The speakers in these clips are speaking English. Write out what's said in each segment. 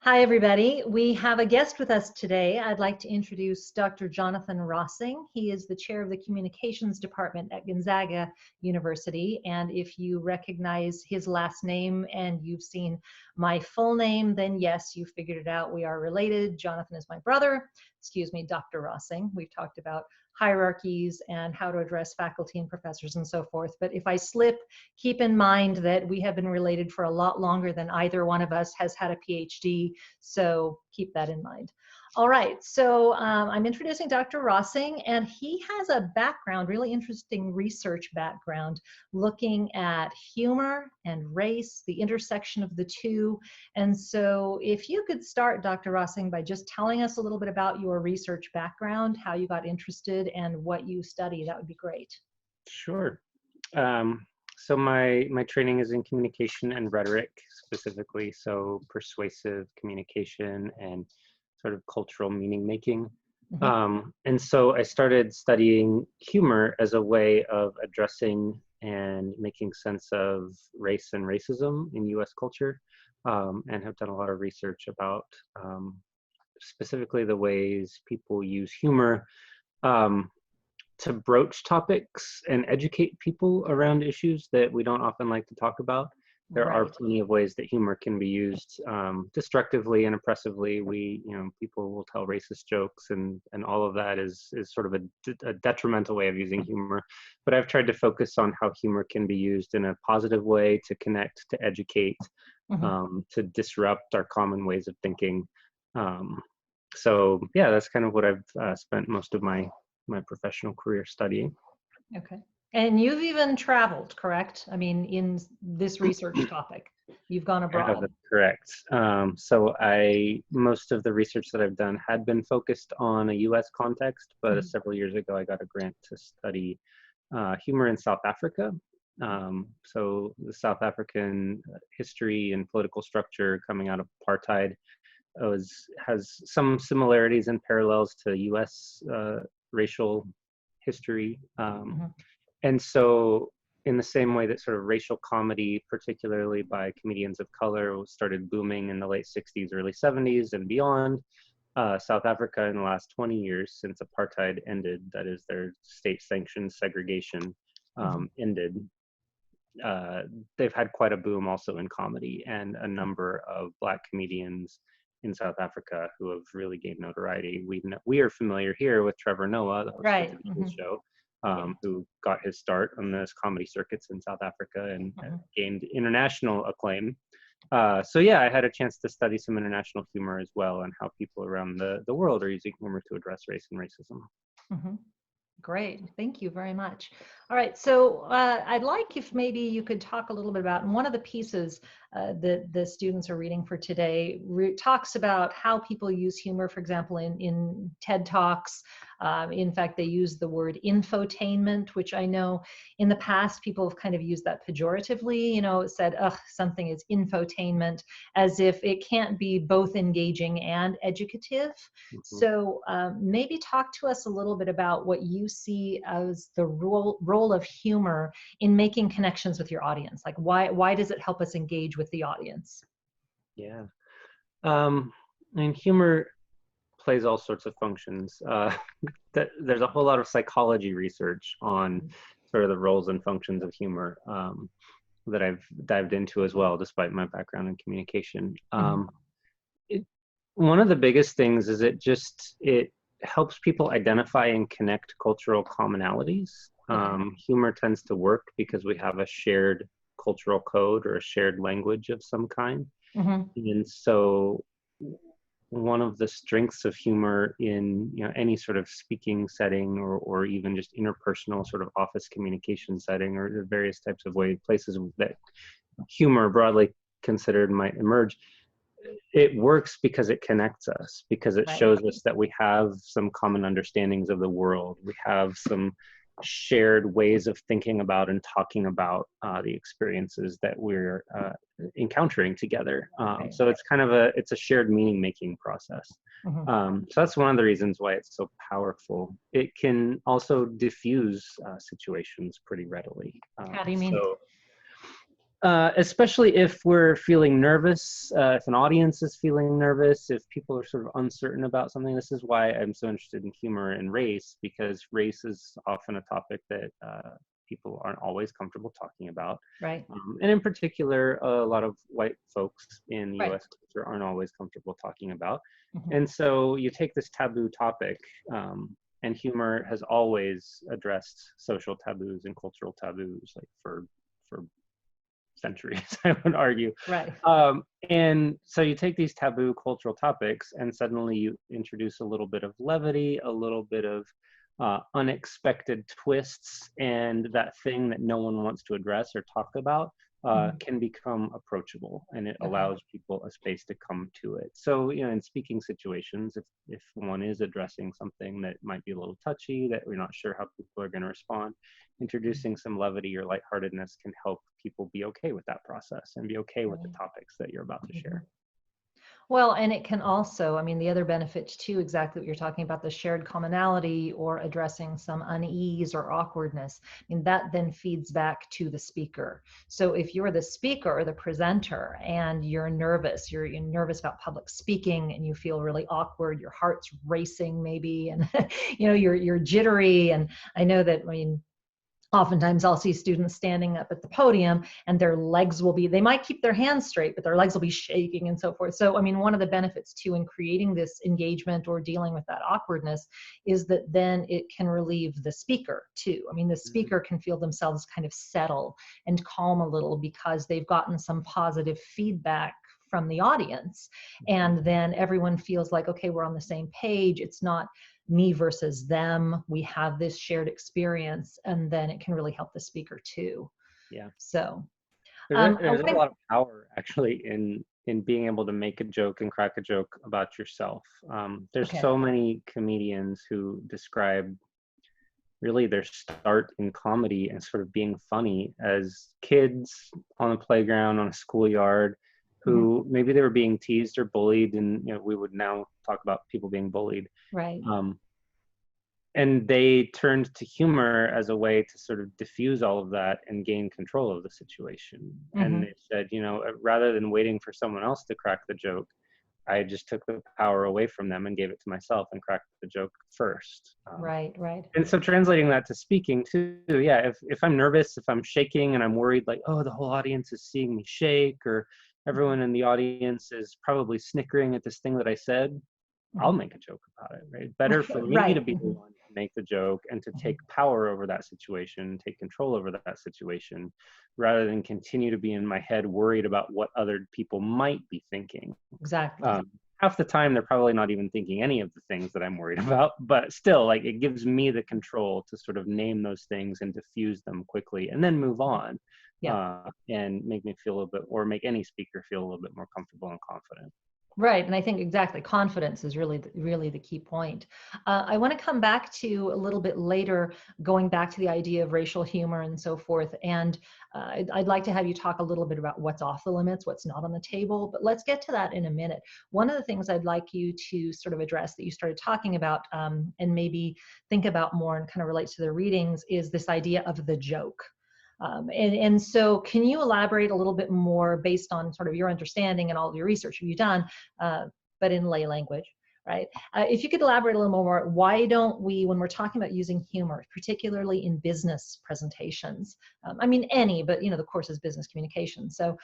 Hi, everybody. We have a guest with us today. I'd like to introduce Dr. Jonathan Rossing. He is the chair of the communications department at Gonzaga University. And if you recognize his last name and you've seen my full name, then yes, you figured it out. We are related. Jonathan is my brother. Excuse me, Dr. Rossing. We've talked about hierarchies and how to address faculty and professors and so forth. But if I slip, keep in mind that we have been related for a lot longer than either one of us has had a PhD. So keep that in mind. All right, so I'm introducing Dr. Rossing, and he has a background, really interesting research background, looking at humor and race, the intersection of the two. And so if you could start, Dr. Rossing, by just telling us a little bit about your research background, how you got interested, and what you study, that would be great. Sure. So my training is in communication and rhetoric specifically, so persuasive communication and sort of cultural meaning making. And so I started studying humor as a way of addressing and making sense of race and racism in US culture, and have done a lot of research about specifically the ways people use humor to broach topics and educate people around issues that we don't often like to talk about. There are plenty of ways that humor can be used destructively and oppressively. People will tell racist jokes, and all of that is sort of a detrimental way of using humor. But I've tried to focus on how humor can be used in a positive way to connect, to educate, to disrupt our common ways of thinking. So yeah, that's kind of what I've spent most of my professional career studying. Okay. And you've even traveled, correct? I mean, in this research topic, you've gone abroad. That's correct. So most of the research that I've done had been focused on a US context, but several years ago I got a grant to study humor in South Africa. So the South African history and political structure coming out of apartheid has some similarities and parallels to US racial history. And so in the same way that sort of racial comedy, particularly by comedians of color, started booming in the late 60s, early 70s and beyond, South Africa in the last 20 years since apartheid ended, that is their state-sanctioned segregation ended, they've had quite a boom also in comedy, and a number of Black comedians in South Africa who have really gained notoriety. We are familiar here with Trevor Noah, the host of the show, who got his start on those comedy circuits in South Africa and gained international acclaim. So yeah, I had a chance to study some international humor as well, and how people around the world are using humor to address race and racism. Great, thank you very much. All right, so I'd like if maybe you could talk a little bit about, and one of the pieces that the students are reading for today talks about how people use humor, for example, in TED Talks. In fact, they use the word infotainment, which I know in the past people have kind of used that pejoratively, said, ugh, something is infotainment, as if it can't be both engaging and educative. So maybe talk to us a little bit about what you see as the role of humor in making connections with your audience. Like why does it help us engage with the audience? Yeah. And humor plays all sorts of functions. There's a whole lot of psychology research on sort of the roles and functions of humor that I've dived into as well, despite my background in communication. One of the biggest things is it helps people identify and connect cultural commonalities. Humor tends to work because we have a shared cultural code or a shared language of some kind. And so one of the strengths of humor in any sort of speaking setting, or even just interpersonal sort of office communication setting, or the various types of places that humor broadly considered might emerge, it works because it connects us, because it shows us that we have some common understandings of the world. We have some shared ways of thinking about and talking about the experiences that we're encountering together. So it's kind of a shared meaning making process. So that's one of the reasons why it's so powerful. It can also diffuse situations pretty readily. How do you mean? Especially if we're feeling nervous, if an audience is feeling nervous, if people are sort of uncertain about something. This is why I'm so interested in humor and race, because race is often a topic that people aren't always comfortable talking about. Right. And in particular, a lot of white folks in the Right. US culture aren't always comfortable talking about. Mm-hmm. And so you take this taboo topic, and humor has always addressed social taboos and cultural taboos, like for centuries, I would argue. Right. And so you take these taboo cultural topics and suddenly you introduce a little bit of levity, a little bit of unexpected twists, and that thing that no one wants to address or talk about can become approachable, and it Okay. allows people a space to come to it. So, in speaking situations, if one is addressing something that might be a little touchy, that we're not sure how people are going to respond, introducing some levity or lightheartedness can help people be okay with that process and be okay with the topics that you're about to share. Well, and it can also, I mean, the other benefit too, exactly what you're talking about, the shared commonality or addressing some unease or awkwardness. I mean, that then feeds back to the speaker. So if you're the speaker or the presenter and you're nervous about public speaking and you feel really awkward, your heart's racing maybe, and you're jittery. And I know that, oftentimes I'll see students standing up at the podium and their legs they might keep their hands straight, but their legs will be shaking and so forth. So, one of the benefits too in creating this engagement or dealing with that awkwardness is that then it can relieve the speaker too. The speaker can feel themselves kind of settle and calm a little because they've gotten some positive feedback from the audience. And then everyone feels like, okay, we're on the same page. It's not me versus them. We have this shared experience, and then it can really help the speaker too. Yeah. So there's a lot of power actually in being able to make a joke and crack a joke about yourself. There's so many comedians who describe really their start in comedy and sort of being funny as kids on a playground, on a schoolyard, who maybe they were being teased or bullied, and we would now talk about people being bullied. Right. And they turned to humor as a way to sort of diffuse all of that and gain control of the situation. And they said, rather than waiting for someone else to crack the joke, I just took the power away from them and gave it to myself and cracked the joke first. Right. And so translating that to speaking too, yeah, if I'm nervous, if I'm shaking and I'm worried, like, oh, the whole audience is seeing me shake, or everyone in the audience is probably snickering at this thing that I said, I'll make a joke about it, right? Better for me to be the one to make the joke and to take power over that situation, take control over that situation, rather than continue to be in my head worried about what other people might be thinking. Exactly. Half the time, they're probably not even thinking any of the things that I'm worried about, but still, like, it gives me the control to sort of name those things and diffuse them quickly and then move on. And make me feel a little bit, or make any speaker feel a little bit more comfortable and confident. Right. And I think exactly confidence is really the key point. I want to come back to a little bit later, going back to the idea of racial humor and so forth. And I'd like to have you talk a little bit about what's off the limits, what's not on the table, but let's get to that in a minute. One of the things I'd like you to sort of address that you started talking about and maybe think about more and kind of relates to the readings is this idea of the joke. And so can you elaborate a little bit more based on sort of your understanding and all of your research you've done, but in lay language, right? If you could elaborate a little more, why don't we, when we're talking about using humor, particularly in business presentations, any, but the course is business communication. So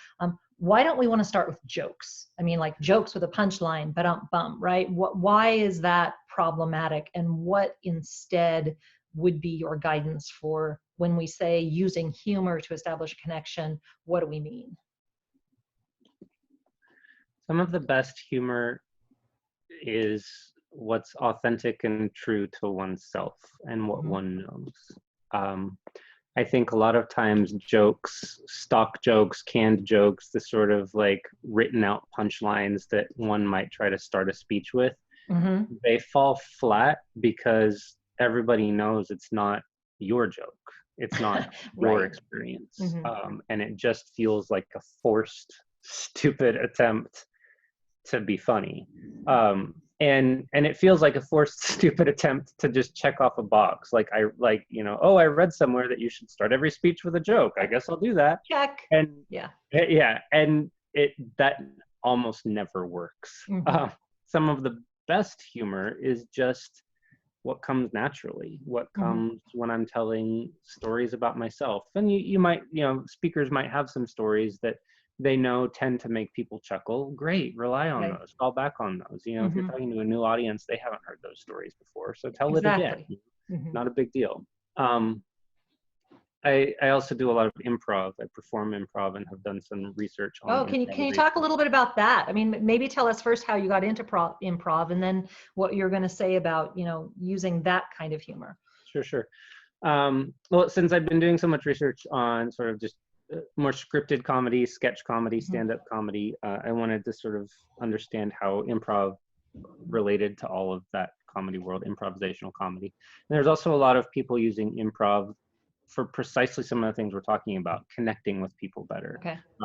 why don't we want to start with jokes? Like jokes with a punchline, but bum, right? Why is that problematic? And what instead would be your guidance for when we say using humor to establish a connection? What do we mean? Some of the best humor is what's authentic and true to oneself and what one knows. I think a lot of times jokes, stock jokes, canned jokes, the sort of like written out punchlines that one might try to start a speech with, they fall flat because everybody knows it's not your joke. It's not your experience. And it just feels like a forced, stupid attempt to be funny. and it feels like a forced stupid attempt to just check off a box. Like oh, I read somewhere that you should start every speech with a joke. I guess I'll do that. Check. And Yeah. yeah, and that almost never works. Some of the best humor is just what comes naturally, what comes when I'm telling stories about myself. And you might, speakers might have some stories that they know tend to make people chuckle. Great, rely on those, fall back on those. If you're talking to a new audience, they haven't heard those stories before, so tell it again. Not a big deal. I also do a lot of improv. I perform improv and have done some research on. Oh, can you talk a little bit about that? I mean, maybe tell us first how you got into improv, and then what you're going to say about using that kind of humor. Sure. Well, since I've been doing so much research on sort of just more scripted comedy, sketch comedy, stand-up comedy, I wanted to sort of understand how improv related to all of that comedy world, improvisational comedy. And there's also a lot of people using improv for precisely some of the things we're talking about, connecting with people better,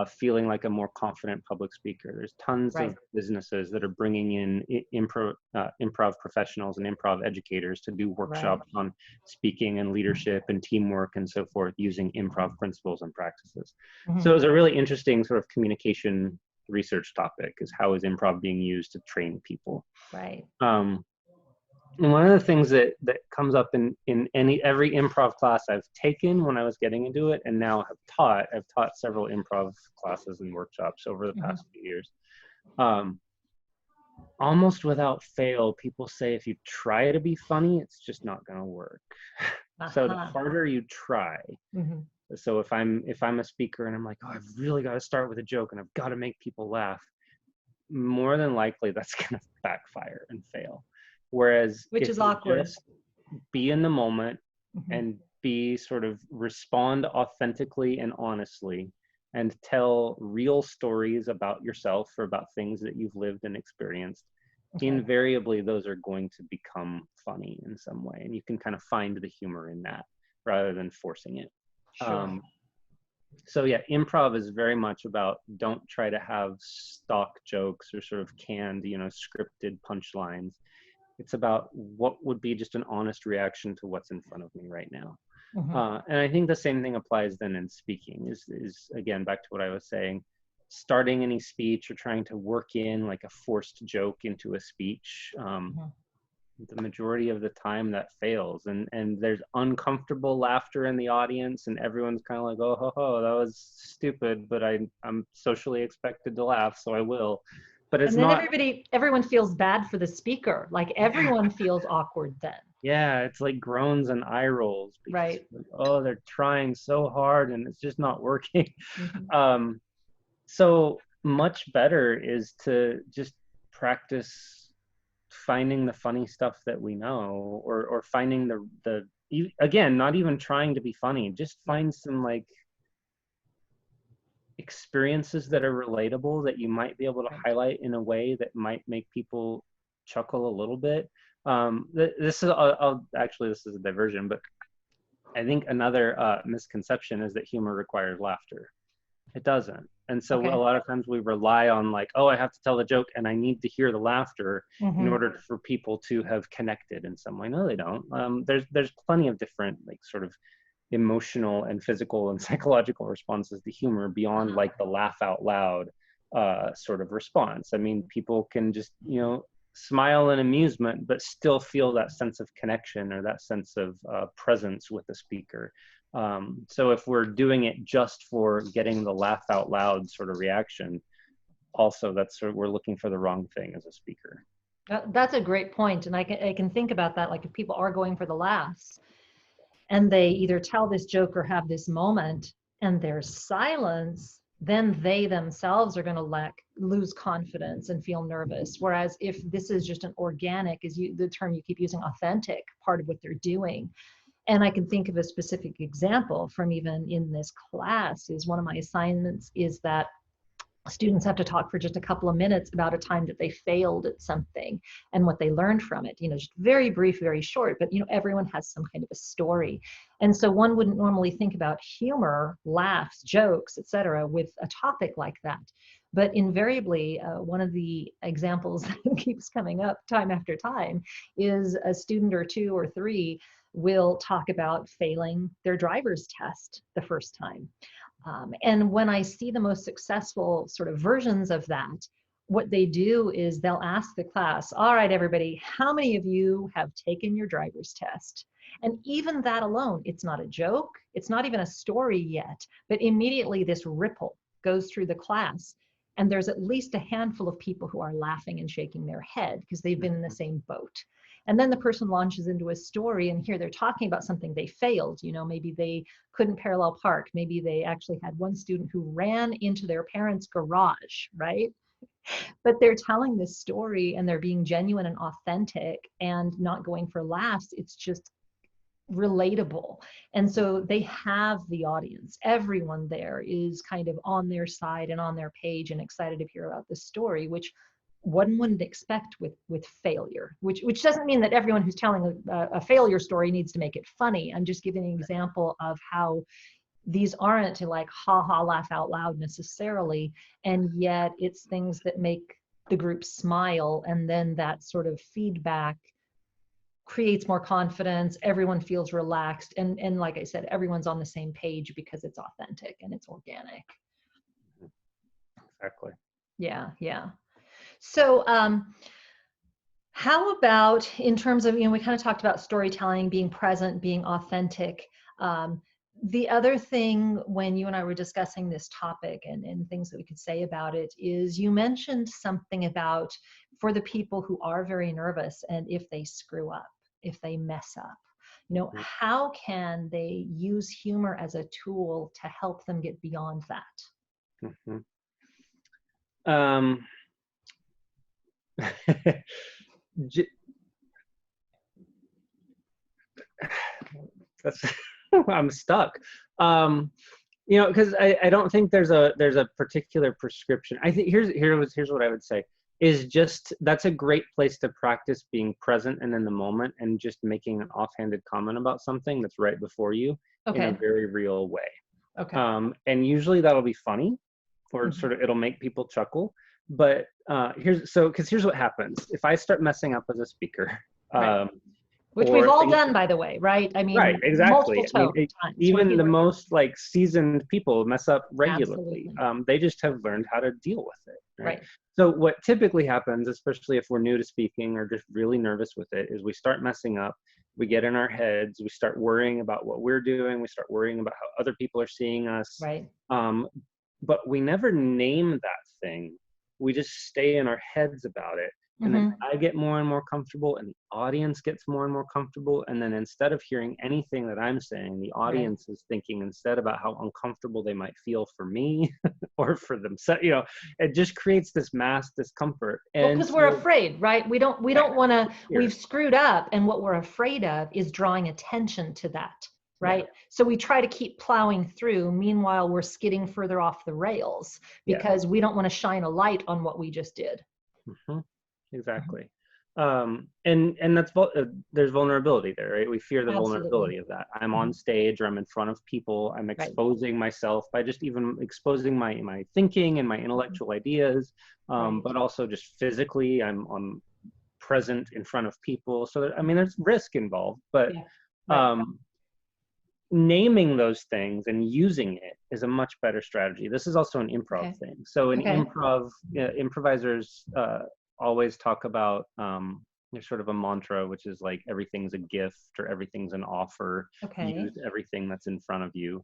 feeling like a more confident public speaker. There's tons of businesses that are bringing in improv professionals and improv educators to do workshops on speaking and leadership and teamwork and so forth, using improv principles and practices. So it was a really interesting sort of communication research topic, is how is improv being used to train people. And one of the things that comes up in every improv class I've taken when I was getting into it, and now I've taught several improv classes and workshops over the past few years. Almost without fail, people say if you try to be funny, it's just not going to work. So the harder you try. So if I'm a speaker and I'm like, oh, I've really got to start with a joke and I've got to make people laugh, more than likely that's going to backfire and fail. Whereas which is awkward. Just be in the moment and respond authentically and honestly and tell real stories about yourself or about things that you've lived and experienced, invariably those are going to become funny in some way. And you can kind of find the humor in that rather than forcing it. So yeah, improv is very much about, don't try to have stock jokes or sort of canned, scripted punchlines. It's about what would be just an honest reaction to what's in front of me right now. And I think the same thing applies then in speaking, is again, back to what I was saying, starting any speech or trying to work in like a forced joke into a speech. The majority of the time that fails, and there's uncomfortable laughter in the audience, and everyone's kind of like, oh, that was stupid, but I'm socially expected to laugh, so I will. But it's not. And then everyone feels bad for the speaker. Like everyone feels awkward then. Yeah, it's like groans and eye rolls. Because, oh, they're trying so hard and it's just not working. So much better is to just practice finding the funny stuff that we know, or finding the again, not even trying to be funny, just find some like experiences that are relatable that you might be able to highlight in a way that might make people chuckle a little bit. This is a diversion, but I think another misconception is that humor requires laughter. It doesn't. And so a lot of times we rely on like, oh, I have to tell a joke and I need to hear the laughter in order for people to have connected in some way. No, they don't. There's plenty of different like sort of emotional and physical and psychological responses to humor beyond like the laugh out loud sort of response. I mean, people can just, smile in amusement, but still feel that sense of connection or that sense of presence with the speaker. So if we're doing it just for getting the laugh out loud sort of reaction, also we're looking for the wrong thing as a speaker. That's a great point. And I can think about that. Like if people are going for the laughs and they either tell this joke or have this moment and there's silence, then they themselves are going to lose confidence and feel nervous. Whereas if this is just an organic, the term you keep using, authentic part of what they're doing. And I can think of a specific example from even in this class. Is one of my assignments is that students have to talk for just a couple of minutes about a time that they failed at something and what they learned from it. Just very brief, very short, but everyone has some kind of a story. And so one wouldn't normally think about humor, laughs, jokes, etc., with a topic like that. But invariably, one of the examples that keeps coming up time after time is a student or two or three will talk about failing their driver's test the first time. And when I see the most successful sort of versions of that, what they do is they'll ask the class, all right, everybody, how many of you have taken your driver's test? And even that alone, it's not a joke, it's not even a story yet, but immediately this ripple goes through the class. And there's at least a handful of people who are laughing and shaking their head because they've been in the same boat. And then the person launches into a story, and here they're talking about something they failed. You know, maybe they couldn't parallel park. Maybe they actually had one student who ran into their parents' garage, right? But they're telling this story and they're being genuine and authentic and not going for laughs. It's just relatable. And so they have the audience. Everyone there is kind of on their side and on their page and excited to hear about this story, which one wouldn't expect with failure, which doesn't mean that everyone who's telling a failure story needs to make it funny. I'm just giving an example of how these aren't to like ha ha laugh out loud necessarily, and yet it's things that make the group smile, and then that sort of feedback creates more confidence. Everyone feels relaxed, and like I said, everyone's on the same page because it's authentic and it's organic. Exactly. Yeah. So how about in terms of, we kind of talked about storytelling, being present, being authentic. The other thing when you and I were discussing this topic and things that we could say about it is you mentioned something about for the people who are very nervous, and if they screw up, if they mess up, how can they use humor as a tool to help them get beyond that? That's I'm stuck. Because I don't think there's a particular prescription. I think here's what I would say is just that's a great place to practice being present and in the moment and just making an offhanded comment about something that's right before you in a very real way. Okay. And usually that'll be funny, or sort of it'll make people chuckle. But here's what happens if I start messing up as a speaker. Right. Which we've all done, by the way, right? I mean, right, exactly. Times, even the most like seasoned people mess up regularly. They just have learned how to deal with it. Right? So what typically happens, especially if we're new to speaking or just really nervous with it, is we start messing up. We get in our heads. We start worrying about what we're doing. We start worrying about how other people are seeing us. Right. But we never name that thing. We just stay in our heads about it. And then I get more and more comfortable, and the audience gets more and more comfortable. And then instead of hearing anything that I'm saying, the audience is thinking instead about how uncomfortable they might feel for me or for themselves. It just creates this mass discomfort. And because we're afraid, right? We don't want to. We've screwed up, and what we're afraid of is drawing attention to that. Right. Yeah. So we try to keep plowing through. Meanwhile, we're skidding further off the rails because we don't want to shine a light on what we just did. Exactly. And that's there's vulnerability there, right? We fear the vulnerability of that. I'm on stage, or I'm in front of people. I'm exposing myself by just even exposing my thinking and my intellectual ideas, but also just physically, I'm present in front of people. So there's risk involved, but naming those things and using it is a much better strategy. This is also an improv thing. So in improv, improvisers always talk about there's sort of a mantra, which is like everything's a gift or everything's an offer. Use everything that's in front of you.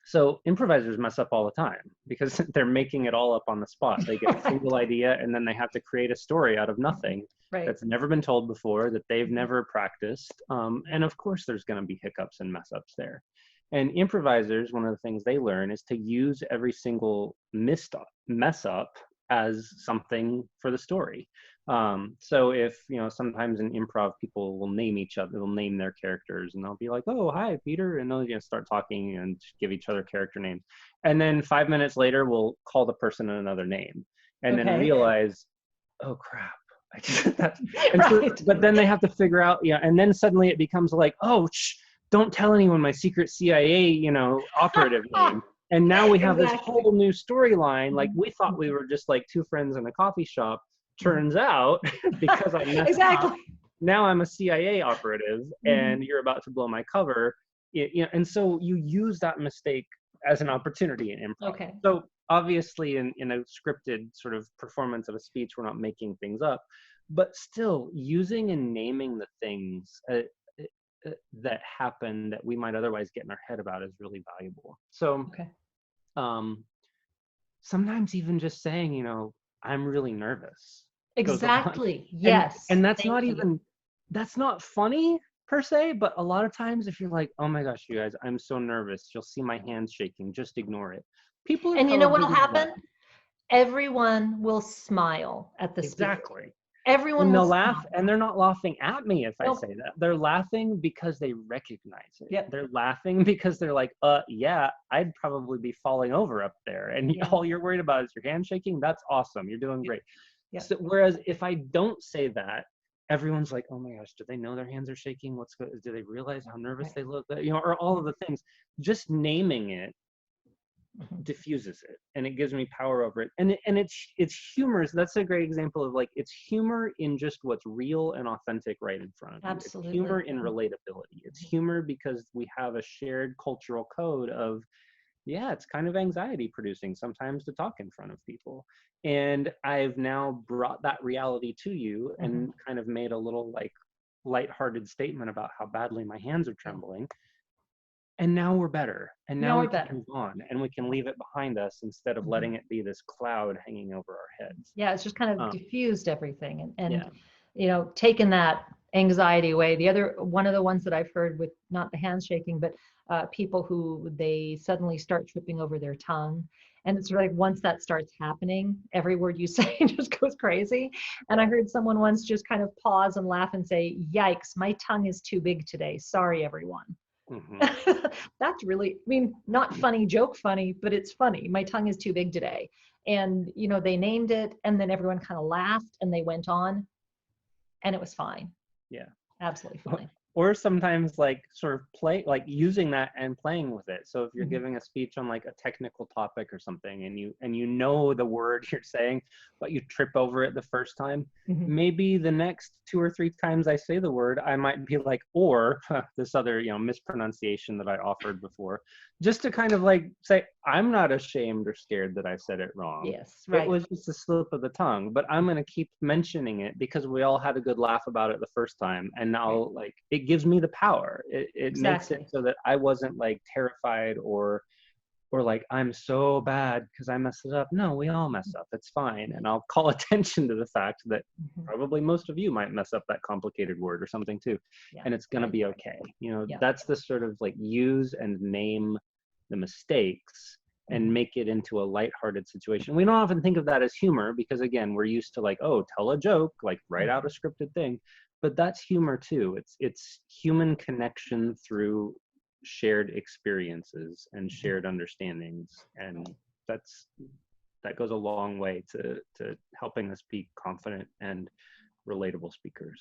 So improvisers mess up all the time because they're making it all up on the spot. They get a single idea, and then they have to create a story out of nothing that's never been told before, that they've never practiced. And of course there's going to be hiccups and mess ups there. And improvisers, one of the things they learn is to use every single mess up as something for the story. So if, sometimes in improv, people will name each other, they'll name their characters, and they'll be like, oh, hi, Peter. And they'll start talking and give each other character names. And then 5 minutes later, we'll call the person another name and then realize, oh, crap. But then they have to figure out, and then suddenly it becomes like, oh, don't tell anyone my secret CIA, operative name. And now we have this Exactly. whole new storyline. Like we thought we were just like two friends in a coffee shop. Turns out, because I messed up, Exactly. now I'm a CIA operative, Mhm. and you're about to blow my cover. And so you use that mistake as an opportunity in improv. Okay. So obviously, in a scripted sort of performance of a speech, we're not making things up, but still using and naming the things that happen that we might otherwise get in our head about is really valuable. So Okay. um, sometimes even just saying, I'm really nervous goes a long. Exactly. And Yes. and that's Thank not you. even that's not funny per se, but a lot of times if you're like, oh my gosh, you guys, I'm so nervous, you'll see my hands shaking, just ignore it. People are And you know probably what'll gonna happen? laugh. Everyone will smile at the speaker. Exactly. Everyone And will they'll laugh, smile. and they're not laughing at me if I Nope. say that. They're laughing because they recognize it. Yep. They're laughing because they're like, yeah, I'd probably be falling over up there. And Yeah. all you're worried about is your hand shaking. That's awesome. You're doing great. Yep. So, whereas if I don't say that, everyone's like, oh my gosh, do they know their hands are shaking? What's good? Do they realize how nervous they look? Or all of the things. Just naming it diffuses it, and it gives me power over it, and it's humorous. That's a great example of like, it's humor in just what's real and authentic right in front of you. It's humor Absolutely. in relatability. It's humor because we have a shared cultural code of, yeah, it's kind of anxiety producing sometimes to talk in front of people, and I've now brought that reality to you and kind of made a little like lighthearted statement about how badly my hands are trembling. And now we're better, and now Now we we're can better. move on, and we can leave it behind us instead of letting it be this cloud hanging over our heads. Yeah, it's just kind of um, diffused everything, and yeah. taken that anxiety away. The other one of the ones that I've heard with not the handshaking, but people who they suddenly start tripping over their tongue. And it's like once that starts happening, every word you say just goes crazy. And I heard someone once just kind of pause and laugh and say, "Yikes, my tongue is too big today. Sorry, everyone." Hmm. That's really, I mean, not funny, joke funny, but it's funny. My tongue is too big today. And, they named it, and then everyone kind of laughed and they went on, and it was fine. Yeah. Absolutely fine. Or sometimes like sort of play, like using that and playing with it. So if you're Mhm. giving a speech on like a technical topic or something, and you know the word you're saying, but you trip over it the first time, Mhm. maybe the next 2 or 3 times I say the word, I might be like, or this other mispronunciation that I offered before, just to kind of like say, I'm not ashamed or scared that I said it wrong. Yes, It right. was just a slip of the tongue, but I'm going to keep mentioning it because we all had a good laugh about it the first time. And Right. now, like, it gives me the power. It makes it Exactly. so that I wasn't like terrified or like, I'm so bad because I messed it up. No, we all mess up. It's fine. And I'll call attention to the fact that Mhm. probably most of you might mess up that complicated word or something too. Yeah, And it's going to right. be okay. Yeah. That's the sort of like use and name the mistakes and Mhm. make it into a lighthearted situation. We don't often think of that as humor because again, we're used to like, oh, tell a joke, like write out a scripted thing, but that's humor too. It's human connection through shared experiences and shared understandings, and that's that goes a long way to helping us be confident and relatable speakers.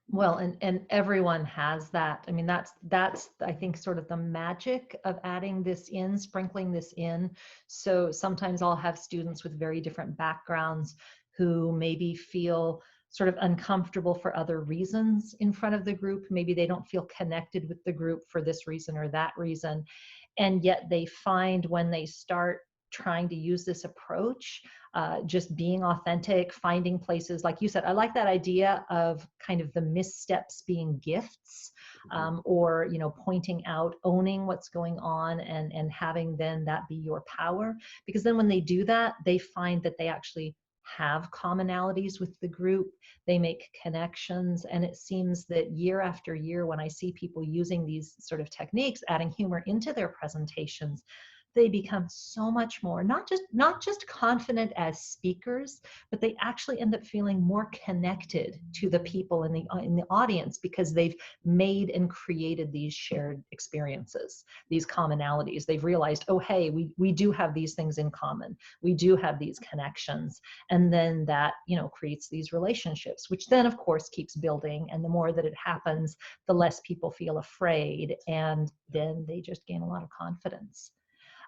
Well, and everyone has that. I mean, that's I think sort of the magic of adding this in, sprinkling this in. So sometimes I'll have students with very different backgrounds who maybe feel sort of uncomfortable for other reasons in front of the group. Maybe they don't feel connected with the group for this reason or that reason. And yet they find when they start trying to use this approach, just being authentic, finding places, like you said, I like that idea of kind of the missteps being gifts, or, pointing out, owning what's going on, and having then that be your power. Because then when they do that, they find that they actually have commonalities with the group, they make connections, and it seems that year after year, when I see people using these sort of techniques, adding humor into their presentations, they become so much more not just confident as speakers, but they actually end up feeling more connected to the people in the audience, because they've made and created these shared experiences, these commonalities. They've realized, oh hey, we do have these things in common, we do have these connections. And then that creates these relationships, which then of course keeps building, and the more that it happens, the less people feel afraid, and then they just gain a lot of confidence.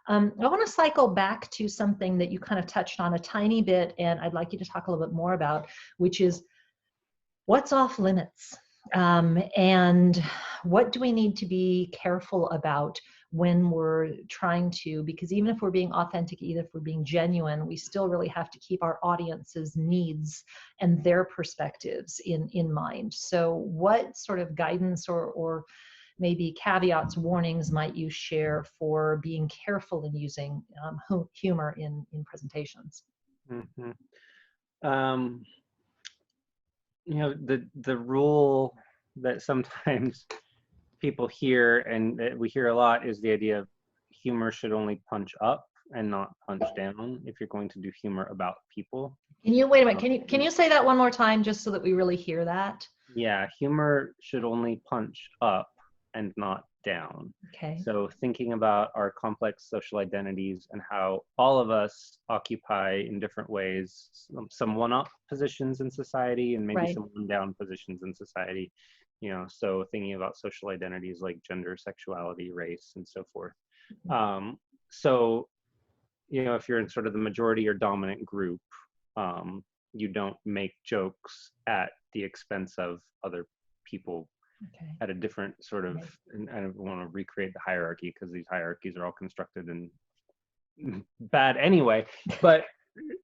I want to cycle back to something that you kind of touched on a tiny bit, and I'd like you to talk a little bit more about, which is what's off limits, and what do we need to be careful about when we're trying to, because even if we're being authentic, even if we're being genuine, we still really have to keep our audience's needs and their perspectives in mind. So what sort of guidance or maybe caveats, warnings might you share for being careful in using humor in presentations? Mm-hmm. The rule that sometimes people hear, and that we hear a lot, is the idea of humor should only punch up and not punch down if you're going to do humor about people. Can you wait a minute? Can you say that one more time just so that we really hear that? Yeah, humor should only punch up and not down. Okay. So thinking about our complex social identities and how all of us occupy in different ways some one-up positions in society and maybe some one-down positions in society. So thinking about social identities like gender, sexuality, race, and so forth. So if you're in sort of the majority or dominant group, you don't make jokes at the expense of other people at a different sort of, and I don't want to recreate the hierarchy because these hierarchies are all constructed and bad anyway, but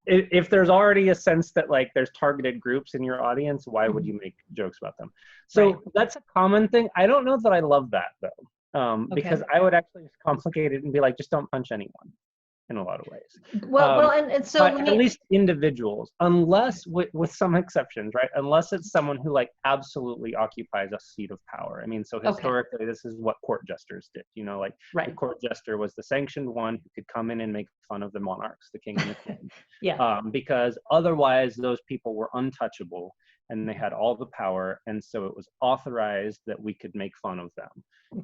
if there's already a sense that like there's targeted groups in your audience, why would you make jokes about them? So that's a common thing. I don't know that I love that though, because I would actually complicate it and be like, just don't punch anyone in a lot of ways. Well, and so at least individuals, unless with some exceptions, right? Unless it's someone who like absolutely occupies a seat of power. I mean, so historically, this is what court jesters did. The court jester was the sanctioned one who could come in and make fun of the monarchs, the king and the queen, because otherwise those people were untouchable and they had all the power, and so it was authorized that we could make fun of them.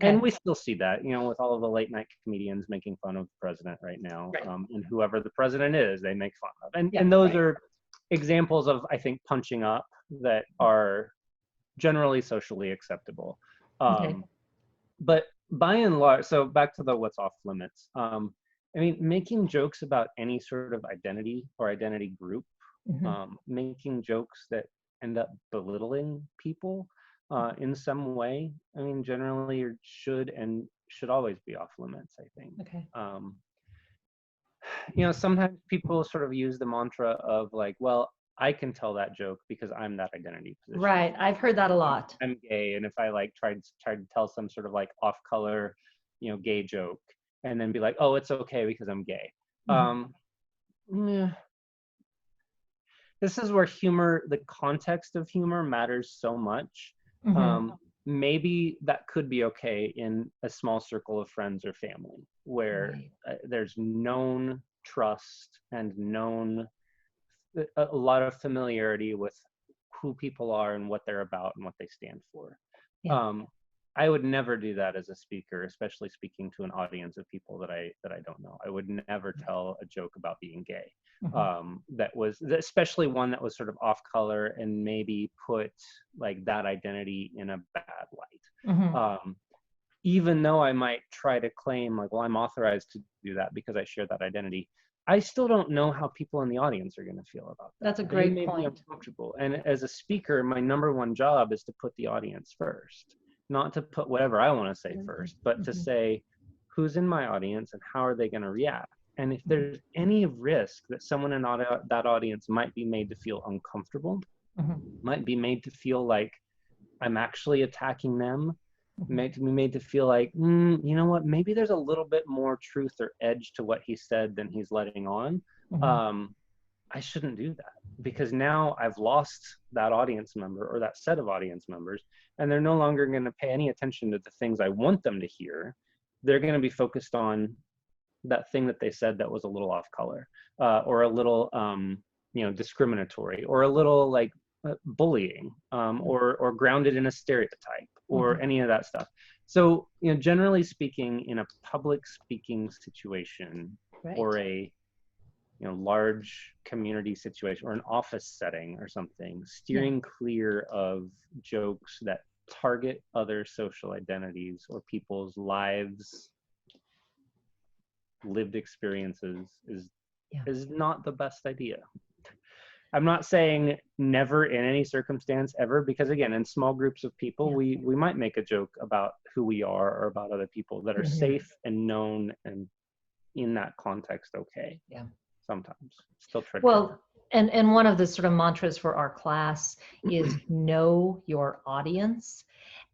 And we still see that, with all of the late night comedians making fun of the president right now, and whoever the president is, they make fun of. And those are examples of, I think, punching up that are generally socially acceptable. But by and large, so back to the what's off limits. I mean, making jokes about any sort of identity or identity group, making jokes that end up belittling people in some way, I mean, generally should always be off limits, I think. Sometimes people sort of use the mantra of like, well, I can tell that joke because I'm that identity position. Right, I've heard that a lot. I'm gay, and if I like tried to tell some sort of like off-color, gay joke, and then be like, oh, it's okay because I'm gay. This is where humor, the context of humor matters so much. Maybe that could be okay in a small circle of friends or family where there's known trust and a lot of familiarity with who people are and what they're about and what they stand for. I would never do that as a speaker, especially speaking to an audience of people that I don't know. I would never tell a joke about being gay. That was, especially one that was sort of off color and maybe put like that identity in a bad light. Even though I might try to claim like, well, I'm authorized to do that because I share that identity, I still don't know how people in the audience are going to feel about that. That's a great point. They may be uncomfortable. And as a speaker, my number one job is to put the audience first, not to put whatever I want to say first, but to say who's in my audience and how are they going to react. And if there's any risk that someone in that audience might be made to feel uncomfortable, might be made to feel like I'm actually attacking them, made to feel like, you know what, maybe there's a little bit more truth or edge to what he said than he's letting on. I shouldn't do that, because now I've lost that audience member or that set of audience members, and they're no longer going to pay any attention to the things I want them to hear. They're going to be focused on that thing that they said that was a little off color, or a little discriminatory, or a little like bullying, or grounded in a stereotype, or any of that stuff. So generally speaking, in a public speaking situation, or a large community situation or an office setting or something, steering clear of jokes that target other social identities or people's lives lived experiences Yeah. is not the best idea. I'm not saying never in any circumstance ever, because again, in small groups of people, Yeah. we might make a joke about who we are or about other people that are safe and known, and in that context, okay. Yeah. Sometimes still tread carefully. Well, and one of the sort of mantras for our class is know your audience.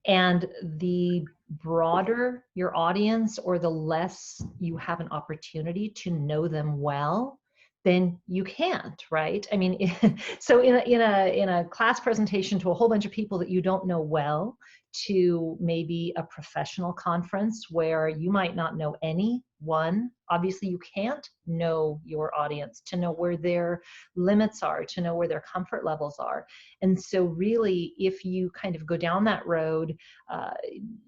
And the broader your audience, or the less you have an opportunity to know them well, then you can't, right? I mean, so in a class presentation to a whole bunch of people that you don't know well, to maybe a professional conference where you might not know anyone, obviously you can't know your audience to know where their limits are, to know where their comfort levels are. And so really, if you kind of go down that road,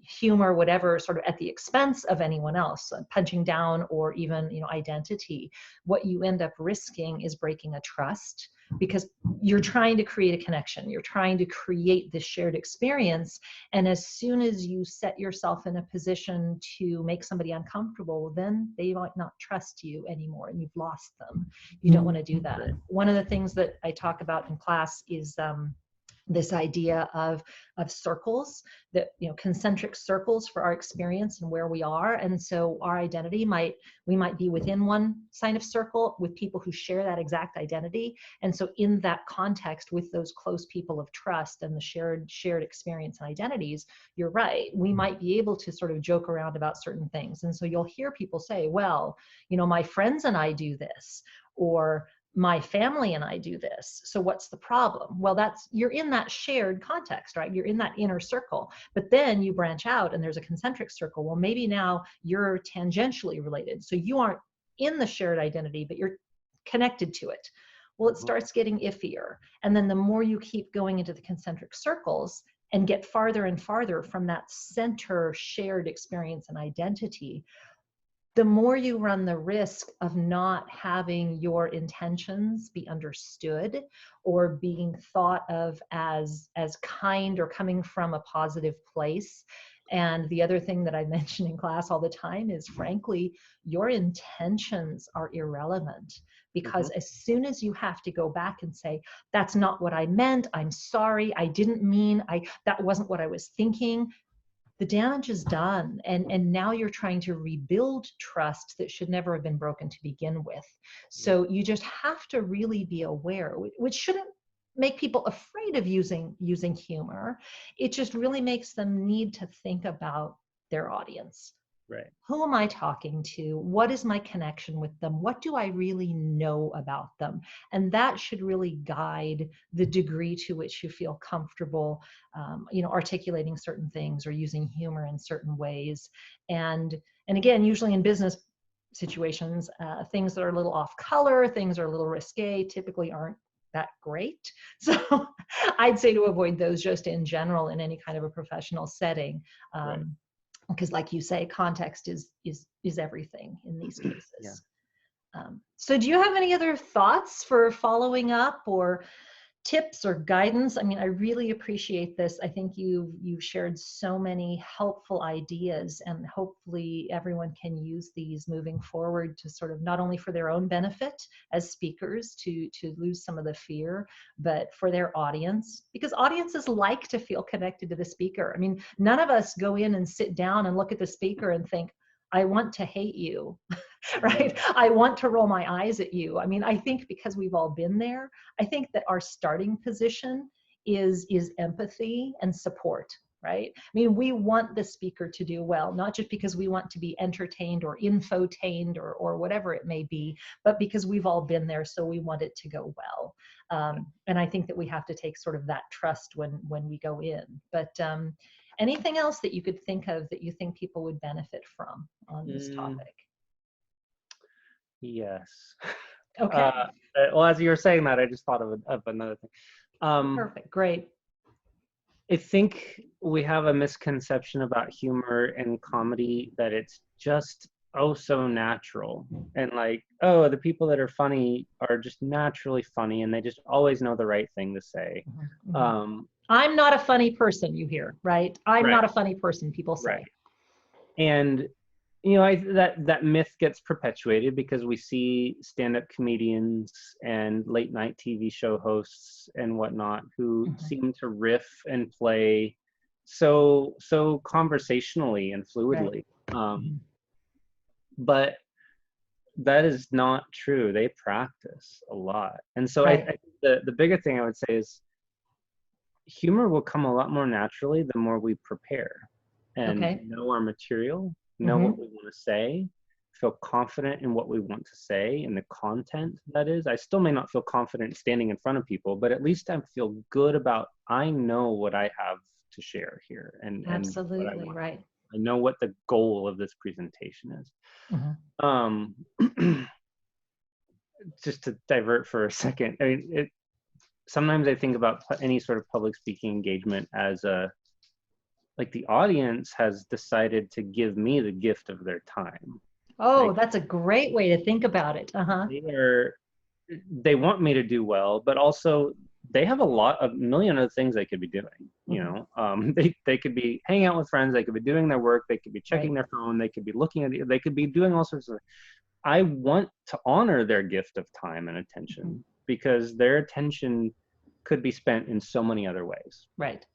humor, whatever, sort of at the expense of anyone else, punching down, or even, identity, what you end up risking is breaking a trust, because you're trying to create a connection. You're trying to create this shared experience. And as soon as you set yourself in a position to make somebody uncomfortable, then they might not trust you anymore and you've lost them. You don't want to do that. One of the things that I talk about in class is this idea of circles, that concentric circles for our experience and where we are. And so our identity we might be within one sign of circle with people who share that exact identity. And so in that context, with those close people of trust and the shared experience and identities, you're right, we might be able to sort of joke around about certain things. And so you'll hear people say, well, my friends and I do this, or my family and I do this, so what's the problem? Well, you're in that shared context, right? You're in that inner circle. But then you branch out and there's a concentric circle. Well, maybe now you're tangentially related, so you aren't in the shared identity, but you're connected to it. Well, it starts getting iffier. And then the more you keep going into the concentric circles and get farther and farther from that center shared experience and identity, the more you run the risk of not having your intentions be understood, or being thought of as kind, or coming from a positive place. And the other thing that I mention in class all the time is, frankly, your intentions are irrelevant, because as soon as you have to go back and say, that's not what I meant, I'm sorry, I didn't mean, that wasn't what I was thinking, the damage is done. And now you're trying to rebuild trust that should never have been broken to begin with. So you just have to really be aware, which shouldn't make people afraid of using humor. It just really makes them need to think about their audience. Right. Who am I talking to? What is my connection with them? What do I really know about them? And that should really guide the degree to which you feel comfortable, articulating certain things or using humor in certain ways. And again, usually in business situations, things that are a little off color, things are a little risque, typically aren't that great. So I'd say to avoid those just in general in any kind of a professional setting. Right. Because like you say, context is everything in these cases. Yeah. So do you have any other thoughts for following up, or tips or guidance? I mean, I really appreciate this. I think you've shared so many helpful ideas, and hopefully everyone can use these moving forward to sort of, not only for their own benefit as speakers to lose some of the fear, but for their audience, because audiences like to feel connected to the speaker. I mean, none of us go in and sit down and look at the speaker and think, I want to hate you, right? I want to roll my eyes at you. I mean, I think because we've all been there, I think that our starting position is empathy and support, right? I mean, we want the speaker to do well, not just because we want to be entertained or infotained or whatever it may be, but because we've all been there, so we want it to go well. And I think that we have to take sort of that trust when we go in. But anything else that you could think of that you think people would benefit from on this topic? Yes. Okay. Well, as you were saying that, I just thought of another thing. Perfect. Great. I think we have a misconception about humor and comedy, that it's just so natural, and like, the people that are funny are just naturally funny and they just always know the right thing to say. I'm not a funny person, you hear, right? I'm Right. not a funny person, people say. Right. And that myth gets perpetuated because we see stand-up comedians and late night TV show hosts and whatnot who seem to riff and play so conversationally and Right. fluidly. But that is not true. They practice a lot. And so I Right. think the bigger thing I would say is humor will come a lot more naturally the more we prepare and Okay. know our material, know what Mm-hmm. we want to say, feel confident in what we want to say and the content that is. I still may not feel confident standing in front of people, but at least I feel good about, I know what I have to share here and what I Absolutely. want. Right. I know what the goal of this presentation is. Mm-hmm. Um, just to divert for a second, I mean, sometimes I think about any sort of public speaking engagement as like the audience has decided to give me the gift of their time. Oh, Like that's a great way to think about it. Uh-huh. they want me to do well, but also they have a million other things they could be doing. Mm-hmm. They could be hanging out with friends, they could be doing their work, they could be checking Right. their phone, they could be looking at it, they could be doing all sorts of. I want to honor their gift of time and Mm-hmm. attention because their attention could be spent in so many other ways. Right.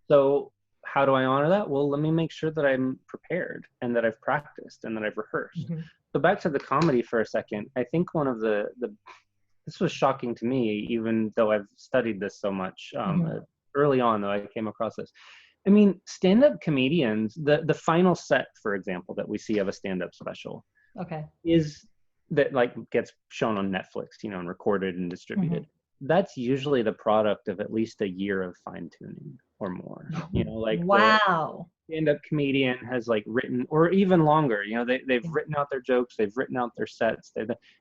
So how do I honor that? Well, let me make sure that I'm prepared and that I've practiced and that I've rehearsed. Mm-hmm. So back to the comedy for a second. I think one of the this was shocking to me, even though I've studied this so much. Mm-hmm. Early on, though, I came across this. I mean, stand-up comedians, the final set, for example, that we see of a stand-up special Okay. is that like gets shown on Netflix, and recorded and Mm-hmm. distributed. That's usually the product of at least a year of fine-tuning or more. Like the Wow. stand-up comedian has like written, or even longer, they've written out their jokes, they've written out their sets,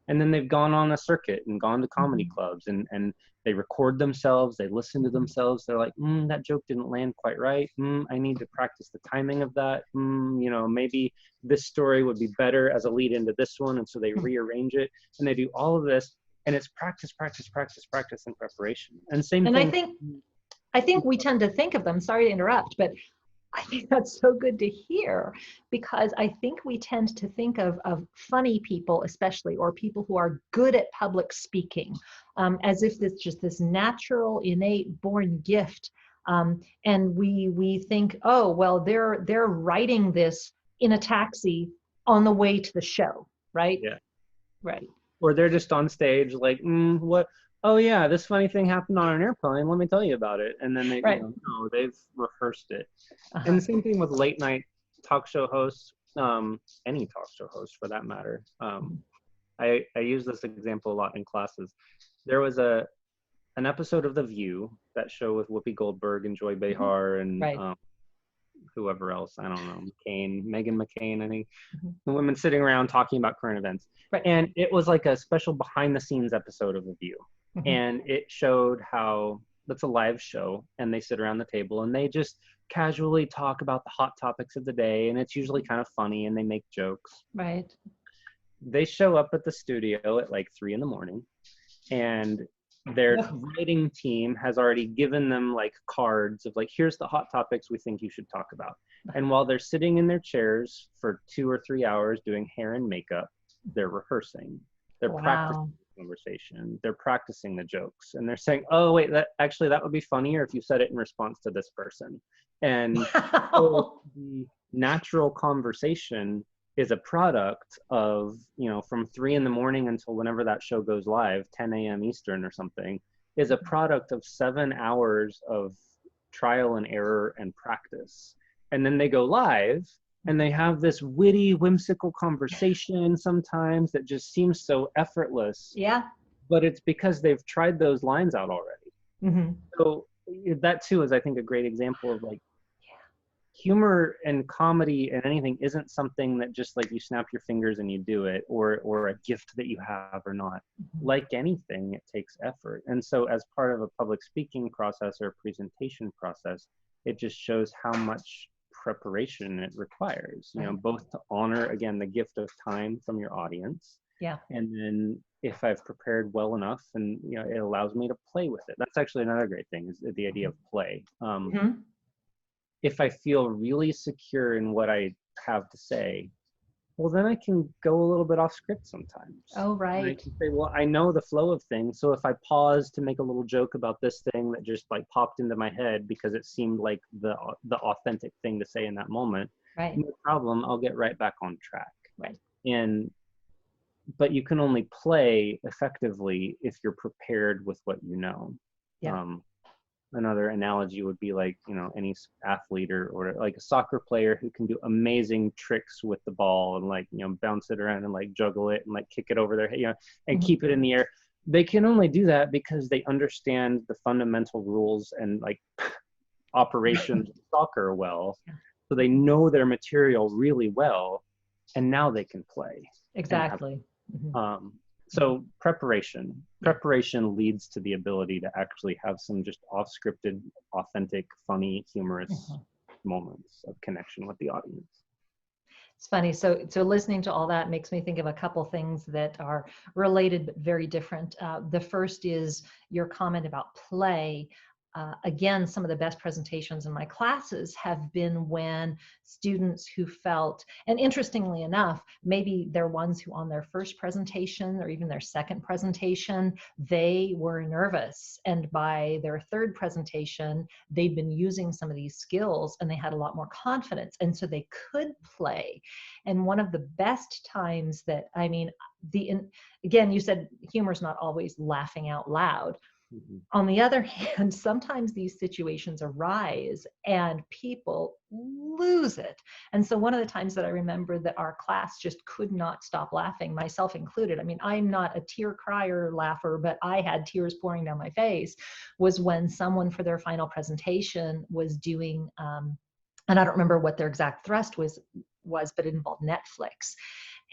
and then they've gone on a circuit and gone to comedy Mm-hmm. clubs and they record themselves, they listen to Mm-hmm. themselves, they're like, that joke didn't land quite right, I need to practice the timing of that, maybe this story would be better as a lead into this one, and so they rearrange it, and they do all of this, and it's practice, practice, practice, practice, and preparation. And same And I thing. think I think we tend to think of them, sorry to interrupt, but I think that's so good to hear because I think we tend to think of funny people, especially, or people who are good at public speaking, as if it's just this natural, innate, born gift. And we think, oh, well, they're writing this in a taxi on the way to the show, right? Yeah. Right. Or they're just on stage like, what? Oh yeah, this funny thing happened on an airplane. Let me tell you about it. And then they, Right. no, they've rehearsed it. Uh-huh. And the same thing with late night talk show hosts, any talk show host for that matter. I use this example a lot in classes. There was an episode of The View, that show with Whoopi Goldberg and Joy Behar and Right. whoever else, I don't know, Meghan McCain, I think, Mm-hmm. the women sitting around talking about current events. Right. And it was like a special behind the scenes episode of The View. Mm-hmm. And it showed how that's a live show and they sit around the table and they just casually talk about the hot topics of the day. And it's usually kind of funny and they make jokes. Right. They show up at the studio at like 3 a.m. and their writing team has already given them like cards of like, here's the hot topics we think you should talk about. And while they're sitting in their chairs for 2 or 3 hours doing hair and makeup, they're rehearsing, they're practicing the conversation, they're practicing the jokes, and they're saying, oh wait, that would be funnier if you said it in response to this person. And so the natural conversation is a product of, from 3 a.m. until whenever that show goes live, 10 a.m. Eastern or something, is a product of 7 hours of trial and error and practice. And then they go live and they have this witty, whimsical conversation sometimes that just seems so effortless. Yeah. But it's because they've tried those lines out already. Mm-hmm. So that too is, I think, a great example of like, humor and comedy and anything isn't something that just like you snap your fingers and you do it, or a gift that you have or not. Mm-hmm. Like anything, it takes effort. And so as part of a public speaking process or a presentation process, it just shows how much preparation it requires, both to honor, again, the gift of time from your audience. Yeah. And then if I've prepared well enough and, it allows me to play with it. That's actually another great thing, is the idea of play. If I feel really secure in what I have to say, well, then I can go a little bit off script sometimes. Oh, And I right. can say, well, I know the flow of things. So if I pause to make a little joke about this thing that just like popped into my head because it seemed like the authentic thing to say in that moment, Right. no problem. I'll get right back on track. Right. And but you can only play effectively if you're prepared with what you know. Yeah. Another analogy would be like, any athlete or like a soccer player who can do amazing tricks with the ball and like, bounce it around and like juggle it and like kick it over their head, and Mhm. keep it in the air. They can only do that because they understand the fundamental rules and like operations of soccer well. Yeah. So they know their material really well, and now they can play and have Exactly. Mhm. so preparation Yeah. leads to the ability to actually have some just off scripted, authentic, funny, humorous Mhm. moments of connection with the audience. It's funny. So listening to all that makes me think of a couple things that are related but very different. The first is your comment about play. Again, some of the best presentations in my classes have been when students who felt, and interestingly enough, maybe they're ones who on their first presentation or even their second presentation, they were nervous. And by their third presentation, they'd been using some of these skills and they had a lot more confidence. And so they could play. And one of the best times that, I mean, again, you said humor is not always laughing out loud. Mm-hmm. On the other hand, sometimes these situations arise and people lose it. And so one of the times that I remember that our class just could not stop laughing, myself included. I mean, I'm not a tear crier laugher, but I had tears pouring down my face, was when someone for their final presentation was doing, and I don't remember what their exact thrust was, but it involved Netflix.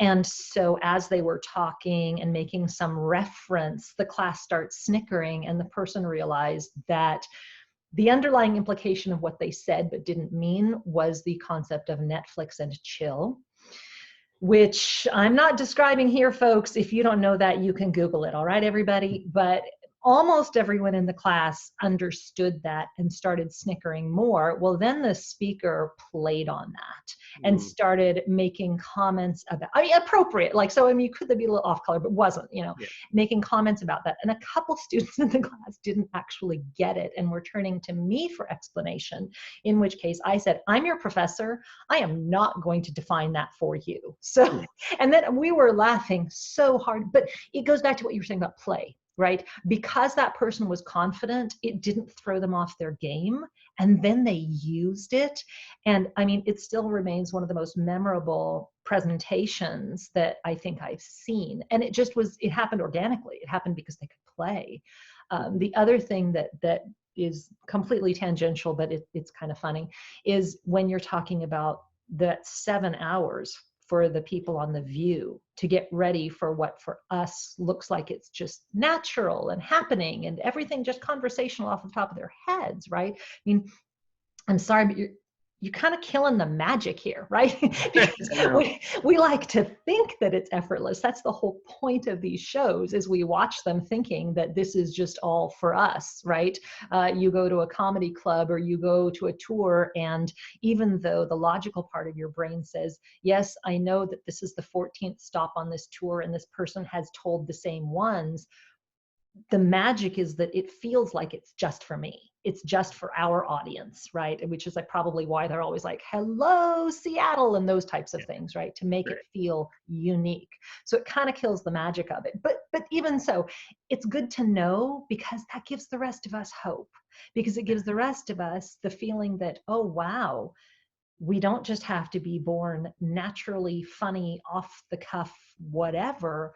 And so as they were talking and making some reference, the class starts snickering, and the person realized that the underlying implication of what they said but didn't mean was the concept of Netflix and chill, which I'm not describing here, folks. If you don't know that, you can Google it. All right, everybody. But almost everyone in the class understood that and started snickering more. Well, then the speaker played on that and started making comments about, I mean, appropriate, like, so, I mean, you could be a little off color, but wasn't, Yeah. making comments about that. And a couple students in the class didn't actually get it and were turning to me for explanation, in which case I said, I'm your professor. I am not going to define that for you. So, and then we were laughing so hard, but it goes back to what you were saying about play, right? Because that person was confident, it didn't throw them off their game. And then they used it. And I mean, it still remains one of the most memorable presentations that I think I've seen. And it just was, it happened organically. It happened because they could play. The other thing that is completely tangential, but it's kind of funny, is when you're talking about that 7 hours for the people on The View to get ready for what for us looks like it's just natural and happening and everything just conversational off the top of their heads, right? I mean, I'm sorry, but you're kind of killing the magic here, right? Because we like to think that it's effortless. That's the whole point of these shows, is we watch them thinking that this is just all for us, right? You go to a comedy club or you go to a tour, and even though the logical part of your brain says, yes, I know that this is the 14th stop on this tour and this person has told the same ones, the magic is that it feels like it's just for me. It's just for our audience, right? Which is like probably why they're always like, hello, Seattle, and those types of things, right? To make it feel unique. So it kind of kills the magic of it. But even so, it's good to know, because that gives the rest of us hope, because it gives the rest of us the feeling that, oh, wow, we don't just have to be born naturally funny, off the cuff, whatever.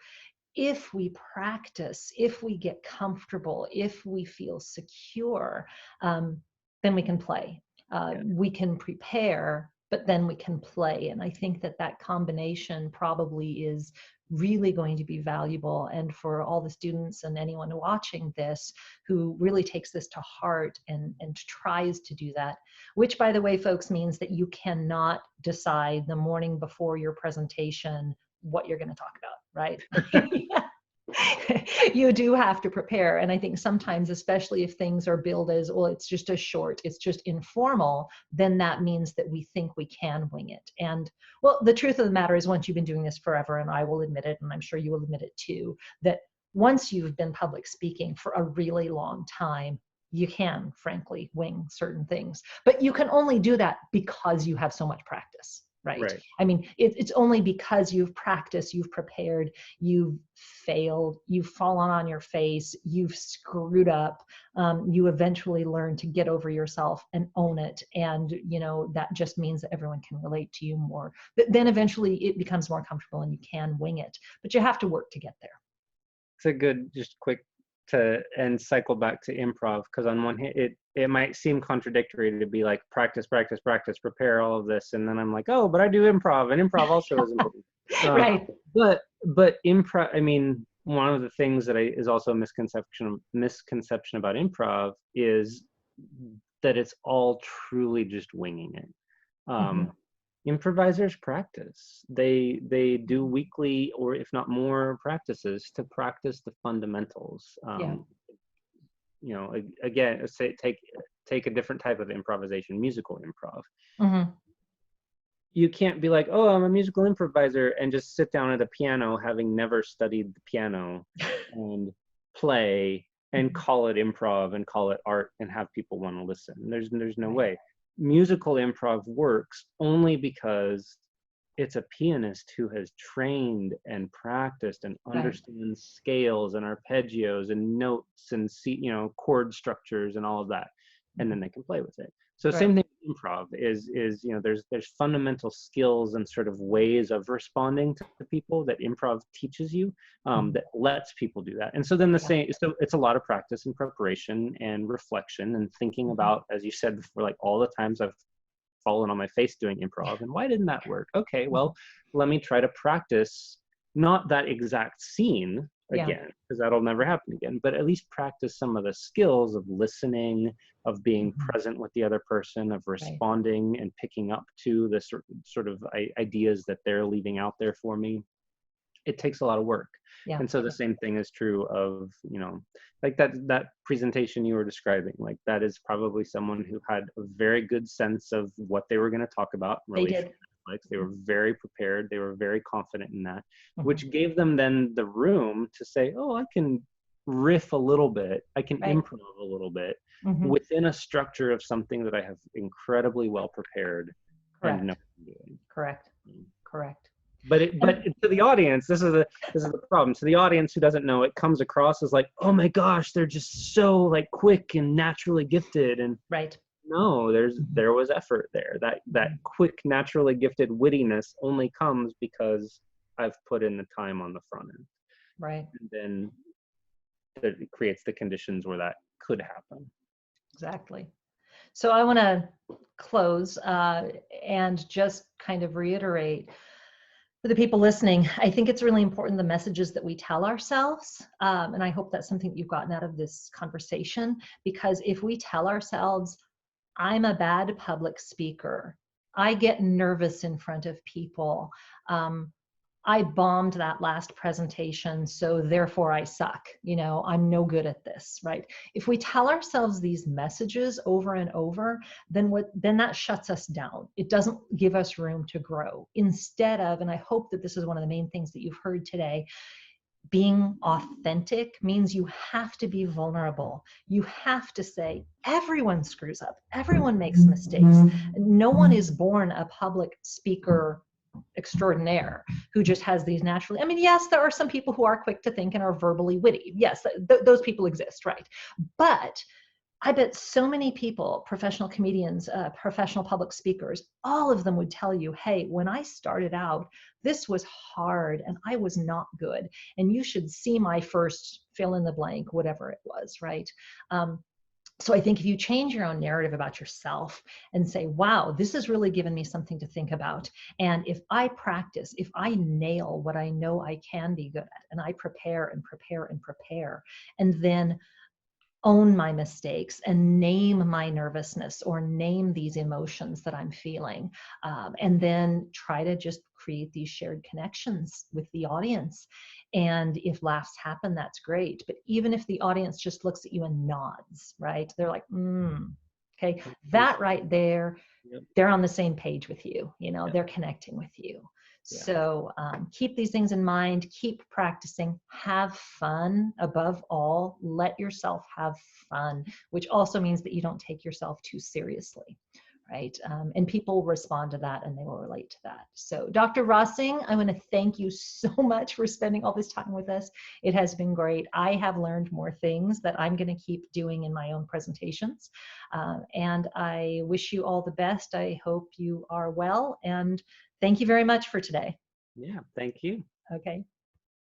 If we practice, if we get comfortable, if we feel secure, then we can play. We can prepare, but then we can play. And I think that combination probably is really going to be valuable. And for all the students and anyone watching this who really takes this to heart and tries to do that, which, by the way, folks, means that you cannot decide the morning before your presentation what you're going to talk about, right? Yeah. You do have to prepare. And I think sometimes, especially if things are billed as, well, it's just a short, it's just informal, then that means that we think we can wing it. And well, the truth of the matter is, once you've been doing this forever, and I will admit it, and I'm sure you will admit it too, that once you've been public speaking for a really long time, you can frankly wing certain things, but you can only do that because you have so much practice. Right. Right. I mean, it's only because you've practiced, you've prepared, you've failed, you've fallen on your face, you've screwed up. You eventually learn to get over yourself and own it. And, you know, that just means that everyone can relate to you more. But then eventually it becomes more comfortable and you can wing it. But you have to work to get there. It's a good, just quick to and cycle back to improv, because on one hand it might seem contradictory to be like practice, practice, practice, prepare all of this, and then I'm like, oh, but I do improv, and improv also is important. Right. But improv, I mean, one of the things that is also a misconception about improv is that it's all truly just winging it. Improvisers practice. They do weekly, or if not more, practices to practice the fundamentals. You know, again, say take a different type of improvisation, musical improv. You can't be like, oh, I'm a musical improviser, and just sit down at a piano having never studied the piano and play and call it improv and call it art and have people want to listen. There's no way. Musical improv works only because it's a pianist who has trained and practiced and understands scales and arpeggios and notes and chord structures and all of that, and then they can play with it. So same thing with improv is you know, there's fundamental skills and sort of ways of responding to people that improv teaches you, that lets people do that. And so then so it's a lot of practice and preparation and reflection and thinking about, as you said before, like all the times I've fallen on my face doing improv and why didn't that work? Okay, well, let me try to practice not that exact scene again, because that'll never happen again, but at least practice some of the skills of listening, of being present with the other person, of responding and picking up to the sort of ideas that they're leaving out there for me. It takes a lot of work. And so the same thing is true of, you know, like that presentation you were describing, like that is probably someone who had a very good sense of what they were going to talk about. Really, they did. They were very prepared. They were very confident in that, which gave them then the room to say, oh, I can riff a little bit. I can improv a little bit within a structure of something that I have incredibly well prepared and know what I'm doing. Correct. But to the audience, this is the problem. To the audience who doesn't know, it comes across as like, oh my gosh, they're just so like quick and naturally gifted. And no, there was effort there. That quick, naturally gifted wittiness only comes because I've put in the time on the front end. And then it creates the conditions where that could happen. Exactly. So I want to close and just kind of reiterate for the people listening, I think it's really important, the messages that we tell ourselves. And I hope that's something that you've gotten out of this conversation, because if we tell ourselves, I'm a bad public speaker, I get nervous in front of people, I bombed that last presentation, so therefore I suck, you know, I'm no good at this, right? If we tell ourselves these messages over and over, then that shuts us down. It doesn't give us room to grow. Instead of, and I hope that this is one of the main things that you've heard today, being authentic means you have to be vulnerable. You have to say, everyone screws up. Everyone makes mistakes. No one is born a public speaker extraordinaire who just has these naturally. I mean, yes, there are some people who are quick to think and are verbally witty. Yes, those people exist, right? But I bet so many people, professional comedians, professional public speakers, all of them would tell you, hey, when I started out, this was hard and I was not good. And you should see my first fill in the blank, whatever it was, right? So I think if you change your own narrative about yourself and say, wow, this has really given me something to think about. And if I practice, if I nail what I know I can be good at, and I prepare and prepare and prepare, and then own my mistakes and name my nervousness or name these emotions that I'm feeling. And then try to just create these shared connections with the audience. And if laughs happen, that's great. But even if the audience just looks at you and nods, right? They're like, okay, that right there, Yep. they're on the same page with you, Yep. they're connecting with you. Yeah. So keep these things in mind, keep practicing, have fun above all, let yourself have fun, which also means that you don't take yourself too seriously, right? And people respond to that and they will relate to that. So Dr. Rossing, I want to thank you so much for spending all this time with us. It has been great. I have learned more things that I'm going to keep doing in my own presentations. And I wish you all the best. I hope you are well. And thank you very much for today. Yeah, thank you. Okay.